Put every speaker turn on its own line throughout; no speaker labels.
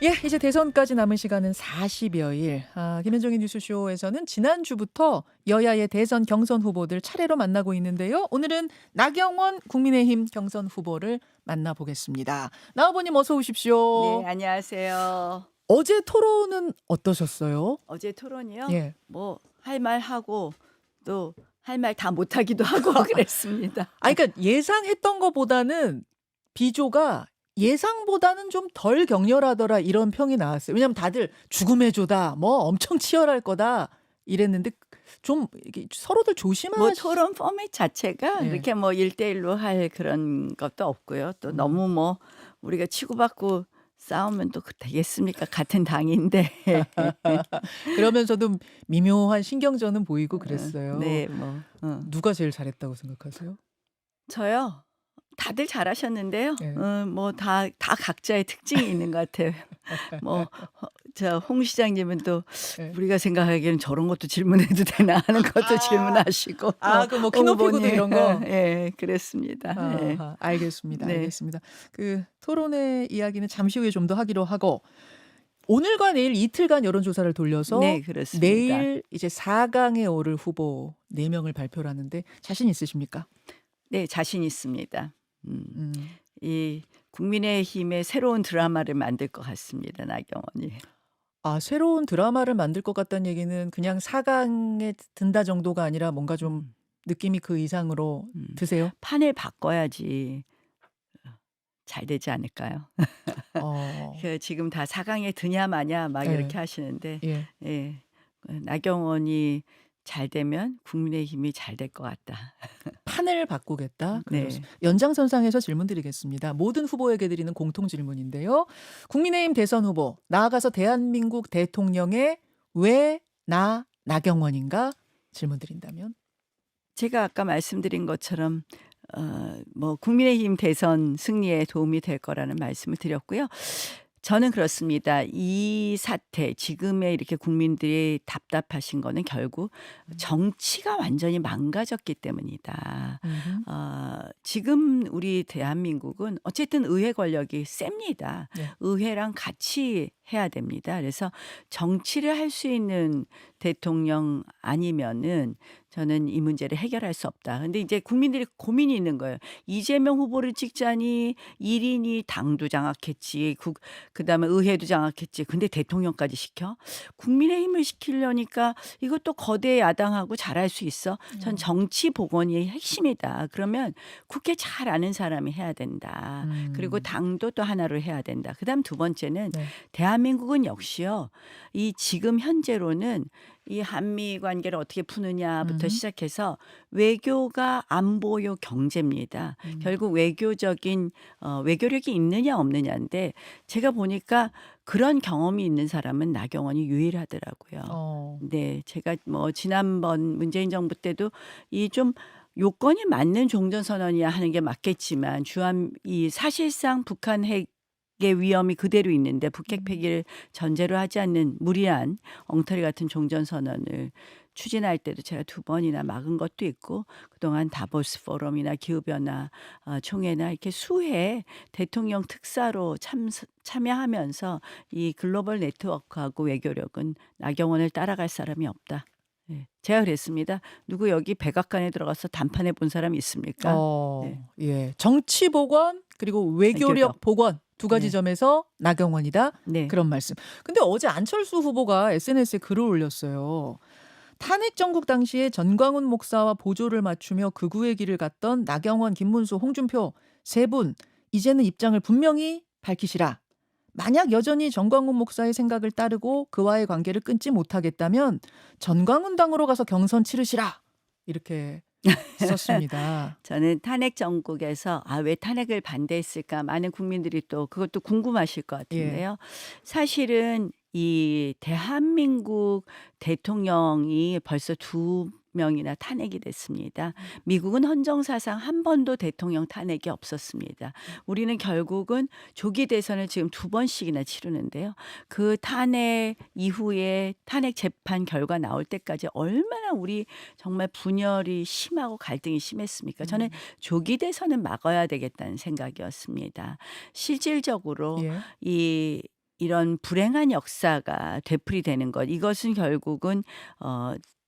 예, 이제 대선까지 남은 시간은 40여일. 김현정의 뉴스쇼에서는 지난주부터 여야의 대선 경선 후보들 차례로 만나고 있는데요. 오늘은 나경원 국민의힘 경선 후보를 만나보겠습니다. 나후보님 어서
네,
오십시오.
안녕하세요.
어제 토론은 어떠셨어요?
어제 토론이요?
예.
뭐 할 말 하고 또 할 말 다 못하기도 하고 그랬습니다.
그러니까 예상했던 것보다는 비조가 예상보다는 좀 덜 격렬하더라 이런 평이 나왔어요. 왜냐하면 다들 죽음의 조다, 뭐 엄청 치열할 거다 이랬는데 좀 이게 서로들
뭐
조심하시.
토론 포맷 자체가
예.
이렇게 뭐 1대1로 할 그런 것도 없고요. 또 너무 뭐 우리가 치고받고 싸우면 또 되겠습니까? 같은 당인데.
그러면서도 미묘한 신경전은 보이고 그랬어요.
네, 뭐.
누가 제일 잘했다고 생각하세요?
저요? 다들 잘하셨는데요.
예.
뭐 다 각자의 특징이 있는 것 같아요. 뭐 저 홍 시장님은 또
예.
우리가 생각하기에는 저런 것도 질문해도 되나 하는 것도 질문하시고
그 뭐 키높이고도
후보님
이런 거.
예, 그랬습니다. 예.
아하, 알겠습니다.
네.
알겠습니다. 그 토론회 이야기는 잠시 후에 좀 더 하기로 하고 오늘과 내일 이틀간 여론조사를 돌려서
네, 그렇습니다.
내일 이제 4강에 오를 후보 4명을 발표를 하는데 자신 있으십니까?
네, 자신 있습니다.
음.
이 국민의힘의 새로운 드라마를 만들 것 같습니다, 나경원이.
새로운 드라마를 만들 것 같다는 얘기는 그냥 4강에 든다 정도가 아니라 뭔가 좀
음.
느낌이 그 이상으로
음.
드세요?
판을 바꿔야지 잘 되지 않을까요?
어.
지금 다 4강에 드냐 마냐 막
예.
이렇게 하시는데
예.
예. 나경원이 잘 되면 국민의힘이 잘 될 것 같다.
판을 바꾸겠다.
네.
연장선상에서 질문 드리겠습니다. 모든 후보에게 드리는 공통 질문인데요. 국민의힘 대선 후보, 나아가서 대한민국 대통령의 왜 나 나경원인가 질문 드린다면?
제가 아까 말씀드린 것처럼 뭐 국민의힘 대선 승리에 도움이 될 거라는 말씀을 드렸고요. 저는 그렇습니다. 이 사태 지금의 이렇게 국민들이 답답하신 거는 결국 정치가 완전히 망가졌기 때문이다.
음흠.
지금 우리 대한민국은 어쨌든 의회 권력이 셉니다.
네.
의회랑 같이 해야 됩니다. 그래서 정치를 할 수 있는 대통령 아니면은 저는 이 문제를 해결할 수 없다. 근데 이제 국민들이 고민이 있는 거예요. 이재명 후보를 찍자니 1인이 당도 장악했지, 그다음에 의회도 장악했지. 근데 대통령까지 시켜? 국민의힘을 시키려니까 이것도 거대 야당하고 잘할 수 있어? 전 정치 복원이 핵심이다. 그러면 국회 잘 아는 사람이 해야 된다. 그리고 당도 또 하나로 해야 된다. 그다음 두 번째는
네.
대한민국은 역시요. 이 지금 현재로는 이 한미 관계를 어떻게 푸느냐부터 시작해서 외교가 안보요 경제입니다. 결국 외교적인 외교력이 있느냐 없느냐인데 제가 보니까 그런 경험이 있는 사람은 나경원이 유일하더라고요. 네, 제가 뭐 지난번 문재인 정부 때도 이 좀 요건이 맞는 종전선언이야 하는 게 맞겠지만 이 사실상 북한 핵의 위험이 그대로 있는데 북핵 폐기를 전제로 하지 않는 무리한 엉터리 같은 종전선언을 추진할 때도 제가 2번이나 막은 것도 있고 그동안 다보스 포럼이나 기후변화 총회나 이렇게 수회 대통령 특사로 참여하면서 이 글로벌 네트워크하고 외교력은 나경원을 따라갈 사람이 없다. 네. 제가 그랬습니다. 누구 여기 백악관에 들어가서 담판해 본 사람 있습니까? 네.
예. 정치 복원 그리고 외교력
외교력.
복원 두 가지
네.
점에서 나경원이다.
네.
그런 말씀. 근데 어제 안철수 후보가 SNS에 글을 올렸어요. 탄핵 정국 당시에 전광훈 목사와 보조를 맞추며 극우의 길을 갔던 나경원, 김문수, 홍준표 세 분 이제는 입장을 분명히 밝히시라. 만약 여전히 전광훈 목사의 생각을 따르고 그와의 관계를 끊지 못하겠다면 전광훈 당으로 가서 경선 치르시라. 이렇게 썼습니다.
저는 탄핵 정국에서 왜 탄핵을 반대했을까 많은 국민들이 또 그것도 궁금하실 것 같은데요. 사실은 이 대한민국 대통령이 벌써 2명이나 탄핵이 됐습니다. 미국은 헌정사상 한 번도 대통령 탄핵이 없었습니다. 우리는 결국은 조기 대선을 지금 2번씩이나 치르는데요. 그 탄핵 이후에 탄핵 재판 결과 나올 때까지 얼마나 우리 정말 분열이 심하고 갈등이 심했습니까? 저는 조기 대선은 막아야 되겠다는 생각이었습니다. 실질적으로
예.
이 이런 불행한 역사가 되풀이되는 것 이것은 결국은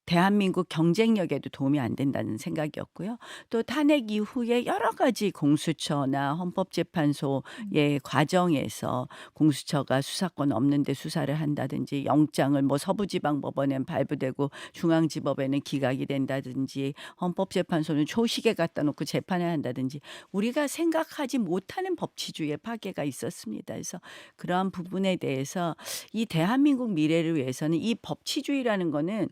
대한민국 경쟁력에도 도움이 안 된다는 생각이었고요. 또 탄핵 이후에 여러 가지 공수처나 헌법재판소의 과정에서 공수처가 수사권 없는데 수사를 한다든지 영장을 뭐 서부지방법원엔 발부되고 중앙지법에는 기각이 된다든지 헌법재판소는 초시계 갖다 놓고 재판을 한다든지 우리가 생각하지 못하는 법치주의의 파괴가 있었습니다. 그래서 그러한 부분에 대해서 이 대한민국 미래를 위해서는 이 법치주의라는 거는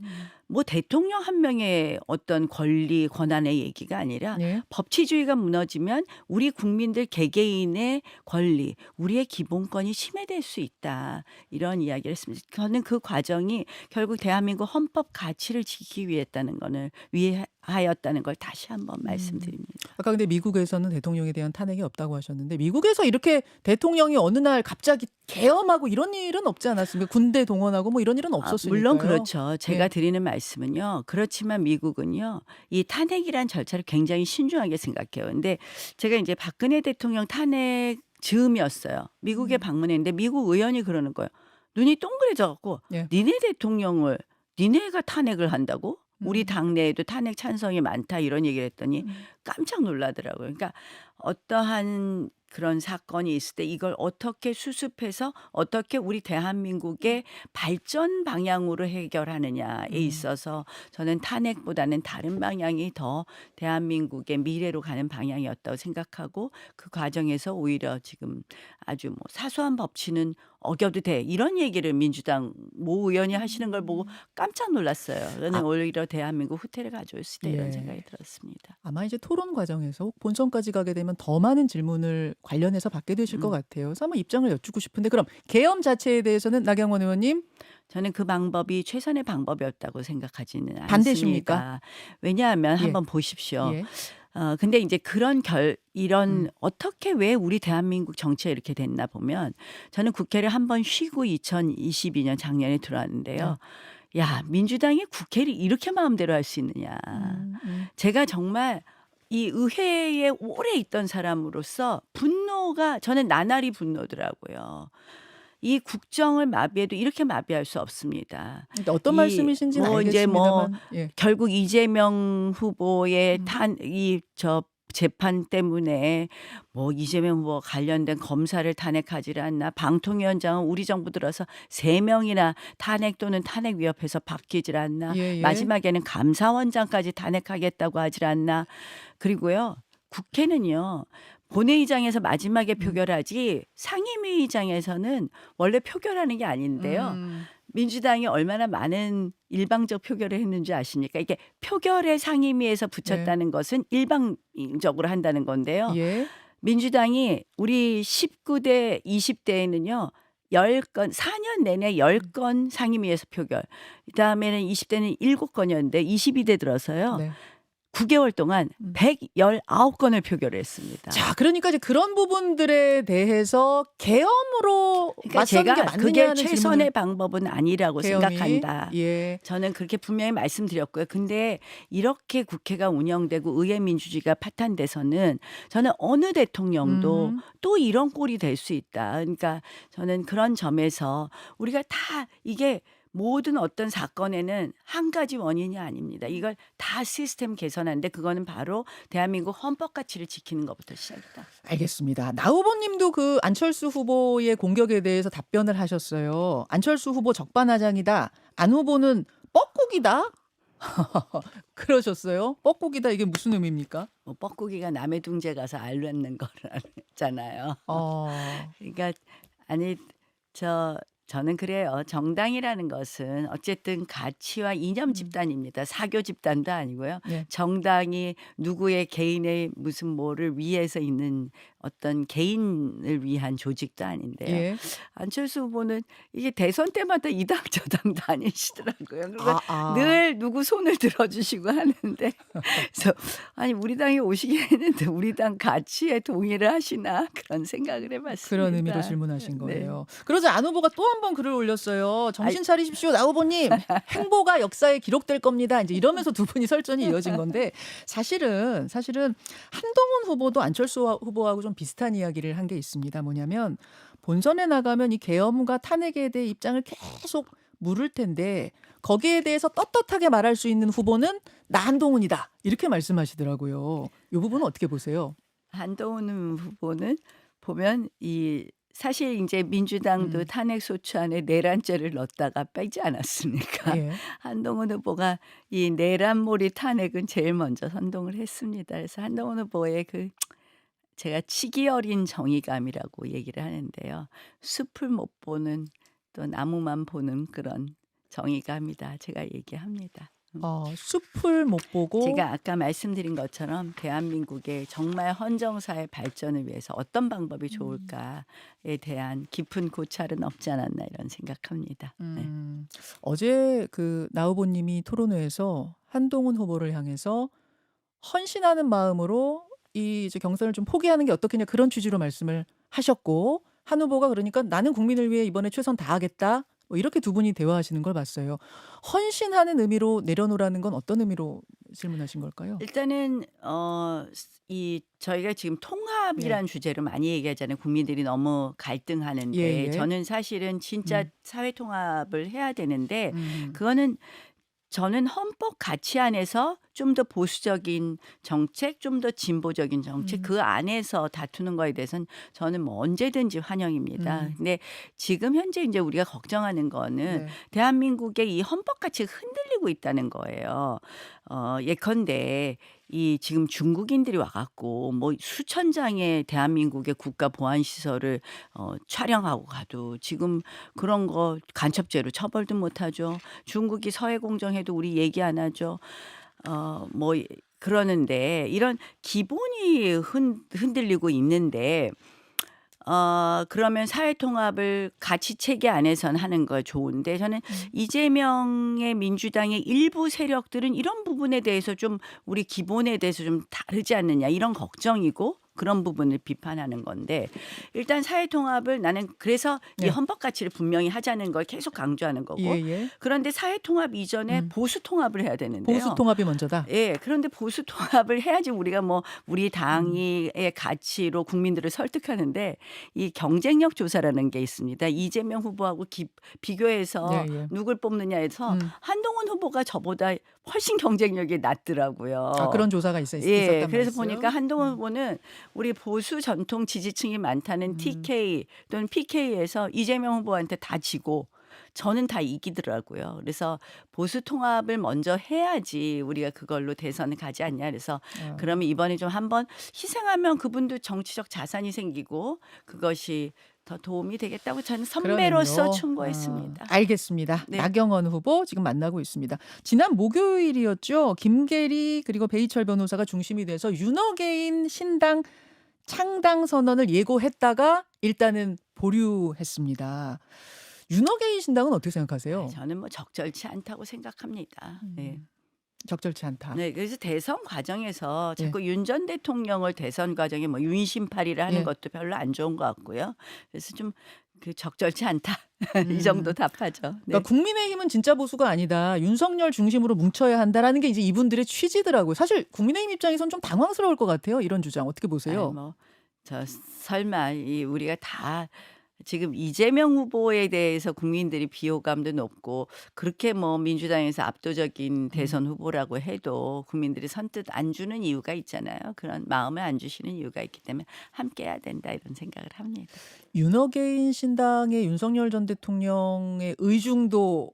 뭐 대통령 한 명의 어떤 권리 권한의 얘기가 아니라
예.
법치주의가 무너지면 우리 국민들 개개인의 권리, 우리의 기본권이 침해될 수 있다. 이런 이야기를 했습니다. 저는 그 과정이 결국 대한민국 헌법 가치를 지키기 위했다는 거를 위하였다는 걸 다시 한번 말씀드립니다.
아까 근데 미국에서는 대통령에 대한 탄핵이 없다고 하셨는데 미국에서 이렇게 대통령이 어느 날 갑자기 계엄하고 이런 일은 없지 않았습니까? 군대 동원하고 뭐 이런 일은 없었으니까요.
물론 그렇죠. 제가
예.
드리는 말씀은요. 그렇지만 미국은요. 이 탄핵이란 절차를 굉장히 신중하게 생각해요. 근데 제가 이제 박근혜 대통령 탄핵 즈음이었어요. 미국에 방문했는데 미국 의원이 그러는 거예요. 눈이 동그래져 갖고
예.
니네 대통령을 니네가 탄핵을 한다고? 우리
음.
당내에도 탄핵 찬성이 많다 이런 얘기를 했더니 깜짝 놀라더라고요. 그러니까 어떠한 그런 사건이 있을 때 이걸 어떻게 수습해서 어떻게 우리 대한민국의 발전 방향으로 해결하느냐에 있어서 저는 탄핵보다는 다른 방향이 더 대한민국의 미래로 가는 방향이었다고 생각하고 그 과정에서 오히려 지금 아주 뭐 사소한 법치는 어겨도 돼 이런 얘기를 민주당 모 의원이 하시는 걸 보고 깜짝 놀랐어요. 저는 오히려 대한민국 후퇴를 가져올 수 있다 이런
예.
생각이 들었습니다.
아마 이제 토론 과정에서 혹 본선까지 가게 되면 더 많은 질문을 관련해서 받게 되실 것 같아요. 그래서 한번 입장을 여쭙고 싶은데 그럼 계엄 자체에 대해서는 나경원 의원님
저는 그 방법이 최선의 방법이었다고 생각하지는
반대십니까?
않습니다. 왜냐하면
예.
한번 보십시오.
예.
근데 이제 이런 어떻게 왜 우리 대한민국 정치가 이렇게 됐나 보면 저는 국회를 한번 쉬고 2022년 작년에 들어왔는데요. 야, 민주당이 국회를 이렇게 마음대로 할 수 있느냐. 제가 정말 이 의회에 오래 있던 사람으로서 분노가 저는 나날이 분노더라고요. 이 국정을 마비해도 이렇게 마비할 수 없습니다.
근데 어떤
이
말씀이신지는
뭐 이제 뭐
알겠습니다만 예.
결국 이재명 후보의 재판 때문에 뭐 이재명 후보 관련된 검사를 탄핵하지 않나 방통위원장은 우리 정부 들어서 3명이나 탄핵 또는 탄핵 위협해서 바뀌질 않나
예, 예.
마지막에는 감사원장까지 탄핵하겠다고 하질 않나 그리고요 국회는요 본회의장에서 마지막에 표결하지 상임위의장에서는 원래 표결하는 게 아닌데요. 민주당이 얼마나 많은 일방적 표결을 했는지 아십니까? 이게 표결에 상임위에서 붙였다는 것은 일방적으로 한다는 건데요.
예.
민주당이 우리 19대 20대에는요. 10건 4년 내내 10건 상임위에서 표결. 그다음에는 20대는 7건이었는데 22대 들어서요.
네.
9개월 동안 119건을 표결했습니다.
자, 그러니까 이제 그런 부분들에 대해서 계엄으로
그러니까
맞서는 게
제가
맞느냐
그게
하는
최선의
질문을
방법은 아니라고
계엄이
생각한다.
예.
저는 그렇게 분명히 말씀드렸고요. 근데 이렇게 국회가 운영되고 의회 민주주의가 파탄돼서는 저는 어느 대통령도 또 이런 꼴이 될 수 있다. 그러니까 저는 그런 점에서 우리가 다 이게 모든 어떤 사건에는 한 가지 원인이 아닙니다. 이걸 다 시스템 개선하는데 그거는 바로 대한민국 헌법 가치를 지키는 것부터 시작이다.
알겠습니다. 나 후보님도 그 안철수 후보의 공격에 대해서 답변을 하셨어요. 안철수 후보 적반하장이다. 안 후보는 뻐꾸기다. 그러셨어요. 뻐꾸기다 이게 무슨 의미입니까?
뭐 뻐꾸기가 남의 둥지에 가서 알 낳는 거잖아요. 그러니까 아니 저는 그래요. 정당이라는 것은 어쨌든 가치와 이념 집단입니다. 사교 집단도 아니고요.
예.
정당이 누구의 개인의 무슨 뭐를 위해서 있는 어떤 개인을 위한 조직도 아닌데요.
예.
안철수 후보는 이게 대선 때마다 이 당 저 당 다니시더라고요. 그리고 늘 누구 손을 들어주시고 하는데 그래서 아니 우리 당에 오시기에는 우리 당 가치에 동의를 하시나 그런 생각을 해봤습니다.
그런 의미로 질문하신
네.
거예요. 그러자 안 후보가 또 한 번 글을 올렸어요. 정신 차리십시오, 나 후보님. 행보가 역사에 기록될 겁니다. 이제 이러면서 두 분이 설전이 이어진 건데 사실은 한동훈 후보도 안철수 후보하고 좀 비슷한 이야기를 한 게 있습니다. 뭐냐면 본선에 나가면 이 계엄과 탄핵에 대해 입장을 계속 물을 텐데 거기에 대해서 떳떳하게 말할 수 있는 후보는 나 한동훈이다. 이렇게 말씀하시더라고요. 이 부분은 어떻게 보세요?
한동훈 후보는 보면 이 사실 이제 민주당도
음.
탄핵 소추안에 내란죄를 넣었다가 빼지 않았습니까?
예.
한동훈 후보가 이 내란몰이 탄핵은 제일 먼저 선동을 했습니다. 그래서 한동훈 후보의 그 제가 치기 어린 정의감이라고 얘기를 하는데요. 숲을 못 보는 또 나무만 보는 그런 정의감이다. 제가 얘기합니다.
숲을 못 보고
제가 아까 말씀드린 것처럼 대한민국의 정말 헌정사의 발전을 위해서 어떤 방법이 좋을까에 대한 깊은 고찰은 없지 않았나 이런 생각합니다. 네.
어제 그 나 후보님이 토론회에서 한동훈 후보를 향해서 헌신하는 마음으로 이 이제 경선을 좀 포기하는 게 어떻겠냐 그런 취지로 말씀을 하셨고 한 후보가 그러니까 나는 국민을 위해 이번에 최선 다하겠다. 뭐 이렇게 두 분이 대화하시는 걸 봤어요. 헌신하는 의미로 내려놓으라는 건 어떤 의미로 질문하신 걸까요?
일단은 이 저희가 지금
예.
통합이라는 주제로 많이 얘기하잖아요. 국민들이 너무 갈등하는데
예예.
저는 사실은 진짜
음.
사회 통합을 해야 되는데
음.
그거는 저는 헌법 가치 안에서 좀 더 보수적인 정책, 좀 더 진보적인 정책 그 안에서 다투는 거에 대해서는 저는 뭐 언제든지 환영입니다. 근데 지금 현재 이제 우리가 걱정하는 거는
네.
대한민국의 이 헌법 가치가 흔들리고 있다는 거예요. 예컨대 이 지금 중국인들이 와 갖고 뭐 수천 장의 대한민국의 국가 보안 시설을 촬영하고 가도 지금 그런 거 간첩죄로 처벌도 못 하죠. 중국이 서해 공정해도 우리 얘기 안 하죠. 뭐 그러는데 이런 기본이 흔들리고 있는데 그러면 사회 통합을 가치 체계 안에선 하는 거 좋은데 저는 이재명의 민주당의 일부 세력들은 이런 부분에 대해서 좀 우리 기본에 대해서 좀 다르지 않느냐 이런 걱정이고 그런 부분을 비판하는 건데 일단 사회 통합을 나는 그래서 이
네.
헌법 가치를 분명히 하자는 걸 계속 강조하는 거고
예예.
그런데 사회 통합 이전에 보수 통합을 해야 되는데요.
보수 통합이 먼저다.
예. 그런데 보수 통합을 해야지 우리가 뭐 우리 당의 가치로 국민들을 설득하는데 이 경쟁력 조사라는 게 있습니다. 이재명 후보하고 비교해서
예예.
누굴 뽑느냐에서 한동훈 후보가 저보다 훨씬 경쟁력이 낮더라고요.
그런 조사가 있었단
예. 그래서
말이죠.
보니까 한동훈 후보는 우리 보수 전통 지지층이 많다는 TK 또는 PK에서 이재명 후보한테 다 지고 저는 다 이기더라고요. 그래서 보수 통합을 먼저 해야지 우리가 그걸로 대선을 가지 않냐. 그래서 그러면 이번에 좀 한번 희생하면 그분도 정치적 자산이 생기고 그것이 더 도움이 되겠다고 저는
그런
선배로서
의미로.
충고했습니다.
알겠습니다.
네.
나경원 후보 지금 만나고 있습니다. 지난 목요일이었죠. 김계리 그리고 베이철 변호사가 중심이 돼서 윤어게인 신당 창당 선언을 예고했다가 일단은 보류했습니다. 윤어게인 신당은 어떻게 생각하세요?
저는 뭐 적절치 않다고 생각합니다. 네.
적절치 않다.
네, 그래서 대선 과정에서
예.
자꾸 윤 전 대통령을 대선 과정에 뭐 윤심팔이를 하는
예.
것도 별로 안 좋은 것 같고요. 그래서 좀 그 적절치 않다 이 정도 답하죠. 네.
그러니까 국민의힘은 진짜 보수가 아니다. 윤석열 중심으로 뭉쳐야 한다라는 게 이제 이분들의 취지더라고요. 사실 국민의힘 입장에선 좀 당황스러울 것 같아요. 이런 주장 어떻게 보세요?
뭐 저 설마 이 우리가 다 지금 이재명 후보에 대해서 국민들이 비호감도 높고 그렇게 뭐 민주당에서 압도적인 대선 후보라고 해도 국민들이 선뜻 안 주는 이유가 있잖아요. 그런 마음을 안 주시는 이유가 있기 때문에 함께 해야 된다 이런 생각을 합니다.
윤어게인 신당의 윤석열 전 대통령의 의중도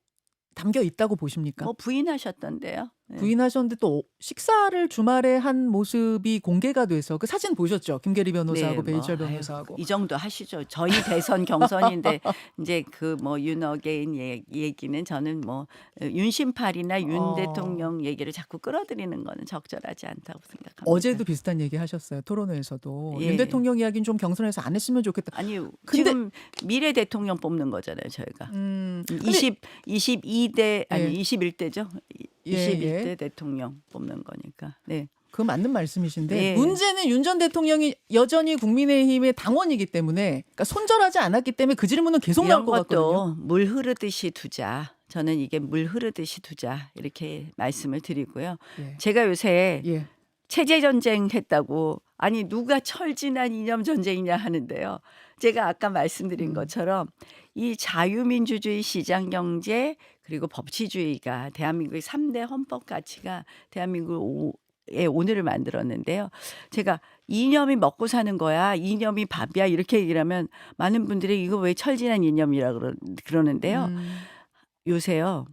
담겨 있다고 보십니까?
뭐 부인하셨던데요. 네.
부인하셨는데 또 식사를 주말에 한 모습이 공개가 돼서 그 사진 보셨죠? 김계리 변호사하고
네,
베이철
뭐, 아유,
변호사하고.
이 정도 하시죠. 저희 대선 경선인데 이제 그 뭐 윤어게인 얘기는 저는 뭐 윤심팔이나 윤 대통령 얘기를 자꾸 끌어들이는 거는 적절하지 않다고 생각합니다.
어제도 비슷한 얘기 하셨어요. 토론회에서도.
예.
윤 대통령 이야기는 좀 경선에서 안 했으면 좋겠다.
아니
근데-
지금 미래 대통령 뽑는 거잖아요, 저희가.
근데-
22대 아니
예.
21대죠.
예,
21대
예.
대통령 뽑는 거니까. 네.
그 맞는 말씀이신데
예.
문제는 윤 전 대통령이 여전히 국민의힘의 당원이기 때문에 그러니까 손절하지 않았기 때문에 그 질문은 계속 나올
이런
것 같거든요.
것도 물 흐르듯이 두자. 저는 이게 물 흐르듯이 두자 이렇게 말씀을 드리고요.
예.
제가 요새
예.
체제 전쟁 했다고 아니 누가 철진한 이념 전쟁이냐 하는데요. 제가 아까 말씀드린 것처럼 이 자유민주주의 시장 경제 그리고 법치주의가 대한민국의 3대 헌법 가치가 대한민국의 오늘을 만들었는데요. 제가 이념이 먹고 사는 거야. 이념이 밥이야. 이렇게 얘기를 하면 많은 분들이 이거 왜 철진한 이념이라 그러는데요. 요새요.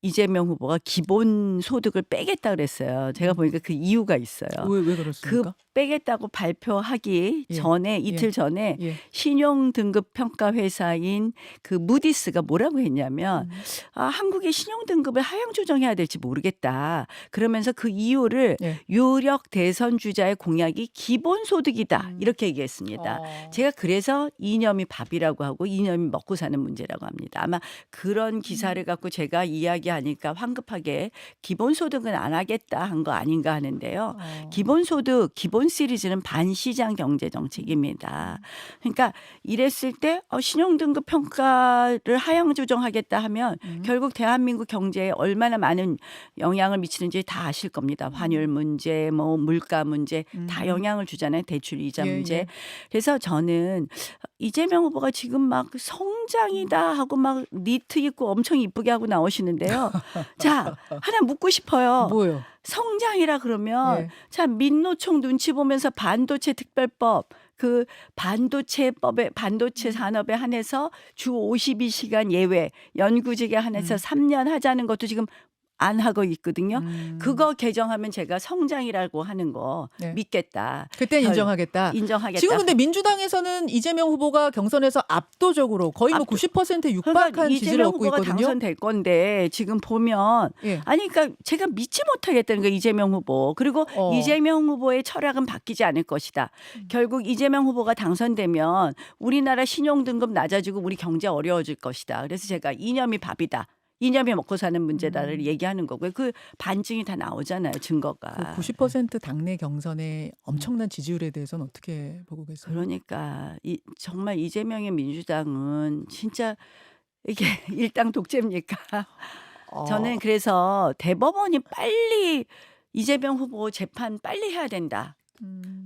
이재명 후보가 기본소득을 빼겠다 그랬어요. 제가 보니까 그 이유가 있어요.
왜
그
그렇습니까?
빼겠다고 발표하기
예.
전에
예.
이틀 전에
예.
신용 등급 평가 회사인 그 무디스가 뭐라고 했냐면 한국의 신용 등급을 하향 조정해야 될지 모르겠다. 그러면서 그 이유를
예.
유력 대선 주자의 공약이 기본소득이다. 이렇게 얘기했습니다. 제가 그래서 이념이 밥이라고 하고 이념이 먹고 사는 문제라고 합니다. 아마 그런 기사를 갖고 제가 이야기하니까 황급하게 기본소득은 안 하겠다 한 거 아닌가 하는데요. 기본소득, 기본 시리즈는 반시장 경제 정책입니다. 그러니까 이랬을 때 신용등급 평가를 하향 조정하겠다 하면 결국 대한민국 경제에 얼마나 많은 영향을 미치는지 다 아실 겁니다. 환율 문제, 뭐 물가 문제 다 영향을 주잖아요. 대출 이자
예,
문제.
예.
그래서 저는 이재명 후보가 지금 막 성장이다 하고 막 니트 입고 엄청 이쁘게 하고 나오시는데요. 자, 하나 묻고 싶어요.
뭐요?
성장이라 그러면
예.
자 민노총 눈치 보면서 반도체 특별법 그 반도체 산업에 한해서 주 52시간 예외 연구직에 한해서 3년 하자는 것도 지금 안 하고 있거든요. 그거 개정하면 제가 성장이라고 하는 거
네.
믿겠다.
그때 인정하겠다.
인정하겠다.
지금 근데 민주당에서는 이재명 후보가 경선에서 압도적으로 거의 뭐 90%에 육박한
그러니까
지지를
이재명
얻고
후보가
있거든요.
당선될 건데 지금 보면
예.
아니 그러니까 제가 믿지 못하겠다는 거예요. 이재명 후보. 그리고 이재명 후보의 철학은 바뀌지 않을 것이다. 결국 이재명 후보가 당선되면 우리나라 신용 등급 낮아지고 우리 경제 어려워질 것이다. 그래서 제가 이념이 밥이다. 이념이 먹고 사는 문제다를 얘기하는 거고요. 그 반증이 다 나오잖아요. 증거가.
그 90% 당내 경선의 엄청난 지지율에 대해서는 어떻게 보고 계세요?
그러니까 정말 이재명의 민주당은 진짜 이게 일당 독재입니까? 저는 그래서 대법원이 빨리 이재명 후보 재판 빨리 해야 된다.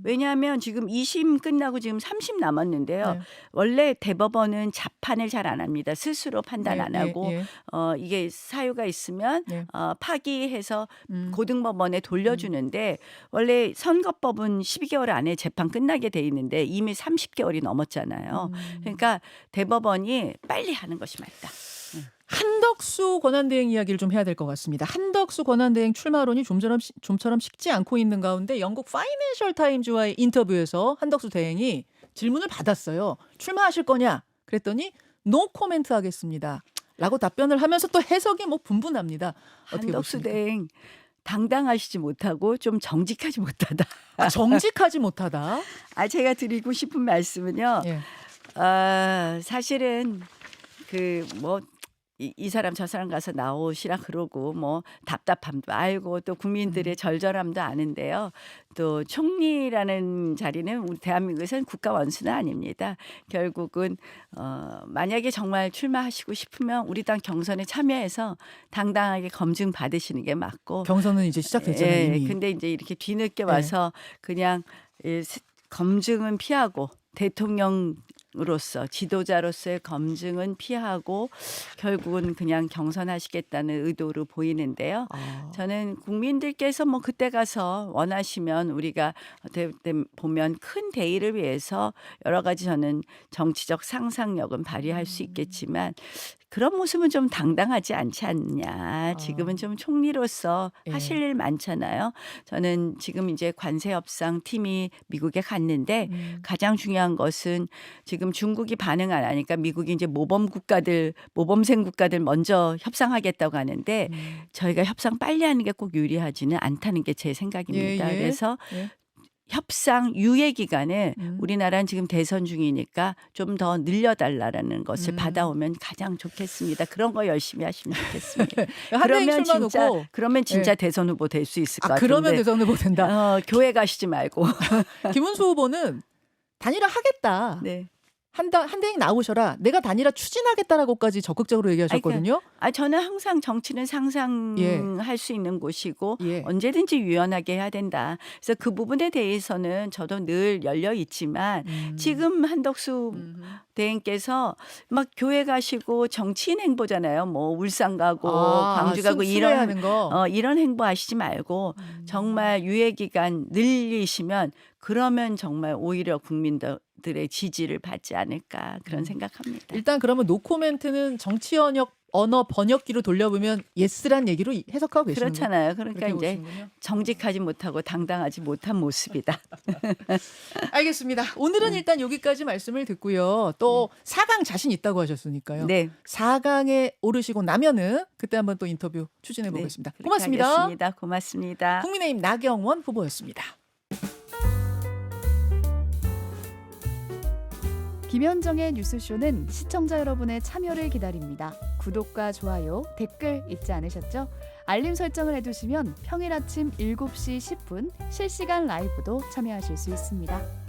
왜냐하면 지금 2심 끝나고 지금 3심 남았는데요.
네.
원래 대법원은 자판을 잘 안 합니다. 스스로 판단 안
예,
하고
예.
이게 사유가 있으면
네.
파기해서 고등법원에 돌려주는데 원래 선거법은 12개월 안에 재판 끝나게 돼 있는데 이미 30개월이 넘었잖아요. 그러니까 대법원이 빨리 하는 것이 맞다.
한덕수 권한대행 이야기를 좀 해야 될 것 같습니다. 한덕수 권한대행 출마론이 좀처럼 식지 않고 있는 가운데 영국 파이낸셜 타임즈와의 인터뷰에서 한덕수 대행이 질문을 받았어요. 출마하실 거냐? 그랬더니 노 코멘트 하겠습니다. 라고 답변을 하면서 또 해석이 뭐 분분합니다. 어떻게
한덕수
보십니까?
대행 당당하시지 못하고 좀 정직하지 못하다.
정직하지 못하다.
제가 드리고 싶은 말씀은요.
예.
사실은 이 사람 저 사람 가서 나오시라 그러고 뭐 답답함도 알고 또 국민들의 절절함도 아는데요. 또 총리라는 자리는 우리 대한민국에서는 국가 원수는 아닙니다. 결국은 만약에 정말 출마하시고 싶으면 우리 당 경선에 참여해서 당당하게 검증 받으시는 게 맞고.
경선은 이제 시작됐잖아요. 이미.
근데 이제 이렇게 뒤늦게 와서 그냥 검증은 피하고 대통령으로서 지도자로서의 검증은 피하고 결국은 그냥 경선하시겠다는 의도로 보이는데요. 저는 국민들께서 뭐 그때 가서 원하시면 우리가 어떻게 보면 큰 대의를 위해서 여러 가지 저는 정치적 상상력은 발휘할 수 있겠지만 그런 모습은 좀 당당하지 않지 않냐. 지금은 좀 총리로서 하실 일 많잖아요. 저는 지금 이제 관세 협상 팀이 미국에 갔는데 가장 중요한 것은 지금 중국이 반응 안 하니까 미국이 이제 모범생 국가들 먼저 협상하겠다고 하는데 저희가 협상 빨리 하는 게 꼭 유리하지는 않다는 게 제 생각입니다.
예, 예.
그래서
예.
협상 유예 기간을 우리나라는 지금 대선 중이니까 좀 더 늘려달라는 것을 받아오면 가장 좋겠습니다. 그런 거 열심히 하시면 좋겠습니다. 그러면 진짜 대선 후보 될 수 있을 것 같은데.
그러면 대선 후보 된다.
교회 가시지 말고.
김문수 후보는 단일화 하겠다.
네.
한대행 나오셔라. 내가 단일화 추진하겠다라고까지 적극적으로 얘기하셨거든요.
저는 항상 정치는
예.
상상할 수 있는 곳이고
예.
언제든지 유연하게 해야 된다. 그래서 그 부분에 대해서는 저도 늘 열려 있지만 지금 한덕수 대행께서 막 교회 가시고 정치인 행보잖아요. 뭐 울산 가고 광주 가고
수배하는 거.
이런 행보 하시지 말고 정말 유예 기간 늘리시면 그러면 정말 오히려 국민들의 지지를 받지 않을까 그런 생각합니다.
일단 그러면 노코멘트는 정치 언어 번역기로 돌려보면 예스란 얘기로 해석하고 계시는 거예요?
그렇잖아요. 그러니까
그렇게
이제
보시는군요.
정직하지 못하고 당당하지 못한 모습이다.
알겠습니다. 오늘은 일단 여기까지 말씀을 듣고요. 또 4강 자신 있다고 하셨으니까요.
네.
4강에 오르시고 나면은 그때 한번 또 인터뷰 추진해 보겠습니다.
그렇게
고맙습니다.
하겠습니다. 고맙습니다.
국민의힘 나경원 후보였습니다.
김현정의 뉴스쇼는 시청자 여러분의 참여를 기다립니다. 구독과 좋아요, 댓글 잊지 않으셨죠? 알림 설정을 해두시면 평일 아침 7시 10분 실시간 라이브도 참여하실 수 있습니다.